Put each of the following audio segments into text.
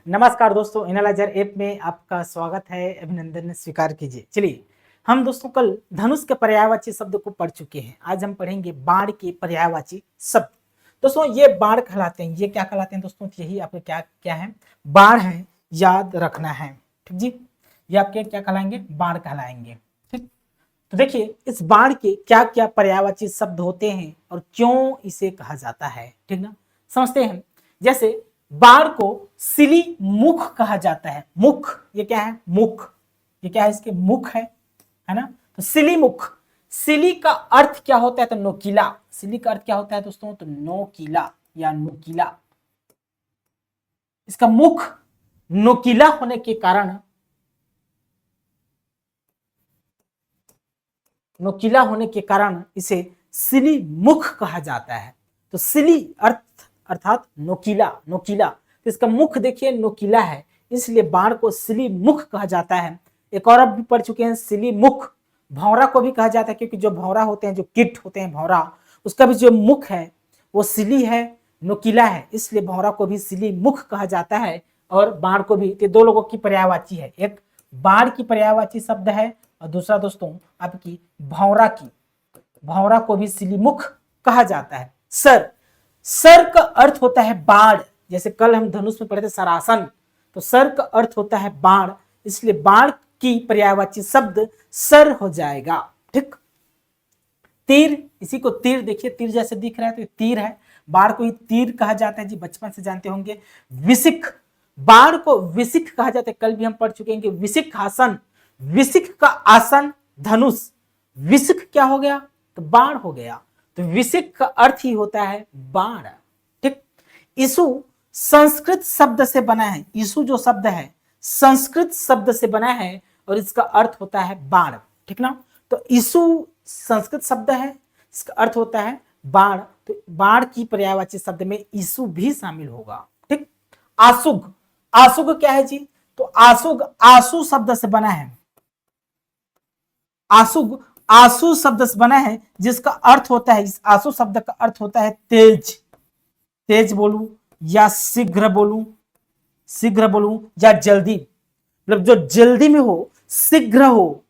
नमस्कार दोस्तों, analyser app में आपका स्वागत है। अभिनंदन स्वीकार कीजिए। चलिए, हम दोस्तों कल धनुष के पर्यायवाची शब्द को पढ़ चुके हैं। आज हम पढ़ेंगे बाण के पर्यायवाची शब्द। दोस्तों ये बाण कहलाते हैं। ये क्या कहलाते हैं दोस्तों? यही आपके क्या क्या है? बाण है, याद रखना है। ठीक जी, ये आपके क्या कहलाएंगे? बाण कहलाएंगे। ठीक, तो देखिए इस बाण के क्या क्या पर्यायवाची शब्द होते हैं और क्यों इसे कहा जाता है। ठीक ना, समझते हैं। जैसे बाण को सिली मुख कहा जाता है। मुख, ये क्या है? मुख, ये क्या है? इसके मुख है ना? तो सिली मुख, सिली का अर्थ क्या होता है? तो नोकीला। सिली का अर्थ क्या होता है दोस्तों? तो नोकीला या नुकीला। इसका मुख नोकीला होने के कारण, नोकीला होने के कारण इसे सिली मुख कहा जाता है। तो सिली अर्थात नोकीला, नोकीला। तो इसका मुख देखिए नोकीला है, इसलिए बाण को सिली मुख कहा जाता है। एक और अब भी पढ़ चुके हैं, सिली मुख। भौरा को भी कहा जाता है, क्योंकि जो भौरा होते हैं, जो कीट होते हैं भौरा, उसका भी जो मुख है वो सिली है, नोकीला है, इसलिए भौरा को भी सिली मुख कहा जाता है। और बाण को भी। तो दो लोगों की पर्यायवाची है, एक बाण की पर्यायवाची शब्द है और दूसरा दोस्तों आपकी भौरा की। भौरा को भी सिलीमुख कहा जाता है। सर, सर का अर्थ होता है बाण। जैसे कल हम धनुष में पढ़े थे सरासन, तो सर का अर्थ होता है बाण, इसलिए बाण की पर्यायवाची शब्द सर हो जाएगा। ठीक, तीर, इसी को तीर देखिए, तीर जैसे दिख रहा है तो तीर है। बाण को ही तीर कहा जाता है जी, बचपन से जानते होंगे। विसिख, बाण को विसिख कहा जाता है। कल भी हम पढ़ चुके हैं कि विसिख आसन, विसिख का आसन धनुष, विसिख क्या हो गया? तो बाण हो गया। तो विसिख का अर्थ ही होता है बाण। ठीक, ईसु संस्कृत शब्द से बना है। ईसु जो शब्द है संस्कृत शब्द से बना है और इसका अर्थ होता है बाण। ठीक ना, तो ईसु संस्कृत शब्द है, इसका अर्थ होता है बाण। तो बाण की पर्यायवाची शब्द में ईसु भी शामिल होगा। ठीक, आसुग, आसुग क्या है जी? तो आसुग आसु शब्द से बना है। आसुग आसु शब्द से बना है, जिसका अर्थ होता है, इस आसु शब्द का अर्थ होता है तेज। तेज बोलूं या शीघ्र बोलूं, शीघ्र बोलूं या जल्दी, मतलब जो जल्दी में हो, शीघ्र हो,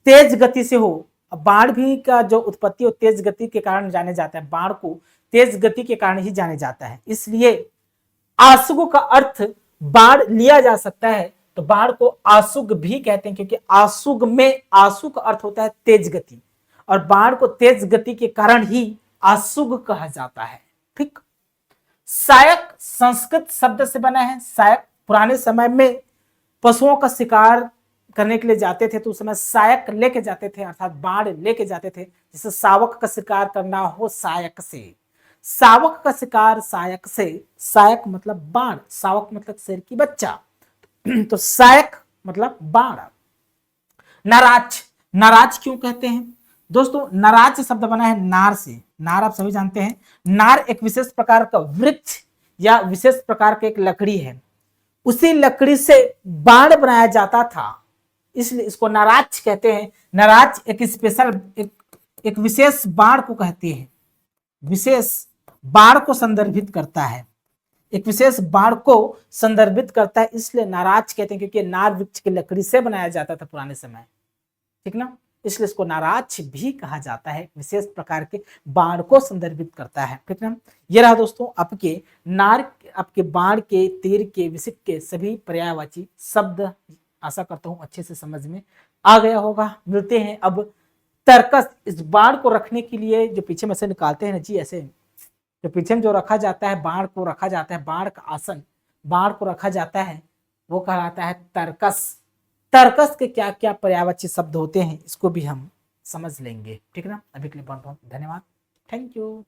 तेज गति से हो। बाण भी का जो उत्पत्ति हो तेज गति के कारण जाने जाता है। बाण को तेज गति के कारण ही जाने जाता है, इसलिए आसुग का अर्थ बाण लिया जा सकता है। तो बाण को आसुग भी कहते हैं, क्योंकि आसुग में आसु का अर्थ होता है तेज गति, और बाण को तेज गति के कारण ही आसुग कहा जाता है। ठीक, सायक संस्कृत शब्द से बना है। सायक, पुराने समय में पशुओं का शिकार करने के लिए जाते थे तो उस समय सायक लेके जाते थे, अर्थात बाण लेके जाते थे। जैसे सावक का शिकार करना हो सायक से, सावक का शिकार सायक से। सायक मतलब बाण, सावक मतलब शेर की बच्चा, तो सायक मतलब बाण। नाराज, नाराज क्यों कहते हैं दोस्तों? नाराज शब्द बना है नार से। नार आप सभी जानते हैं, नार एक विशेष प्रकार का वृक्ष या विशेष प्रकार का एक लकड़ी है। उसी लकड़ी से बाण बनाया जाता था, इसलिए इसको नाराज कहते हैं। नाराज एक स्पेशल, एक विशेष बाण को कहते हैं, विशेष बाण को संदर्भित करता है, एक विशेष बाण को संदर्भित करता है, इसलिए नाराज कहते हैं, क्योंकि नार वृक्ष की लकड़ी से बनाया जाता था पुराने समय। ठीक ना, इसलिए इसको नाराज भी कहा जाता है, विशेष प्रकार के बाण को संदर्भित करता है। ठीक ना, ये रहा दोस्तों आपके नार, आपके बाण के, तीर के, विसिख के सभी पर्यायवाची शब्द। आशा करता हूं अच्छे से समझ में आ गया होगा। मिलते हैं अब तर्कस। इस बाण को रखने के लिए जो पीछे में से निकालते हैं ना जी, ऐसे जो पीछे में जो रखा जाता है, बाण को रखा जाता है, बाण का आसन, बाण को रखा जाता है, वो कहलाता है तर्कस। तर्कस के क्या क्या पर्यायवाची शब्द होते हैं इसको भी हम समझ लेंगे। ठीक ना, अभी के लिए बहुत बहुत धन्यवाद। Thank you.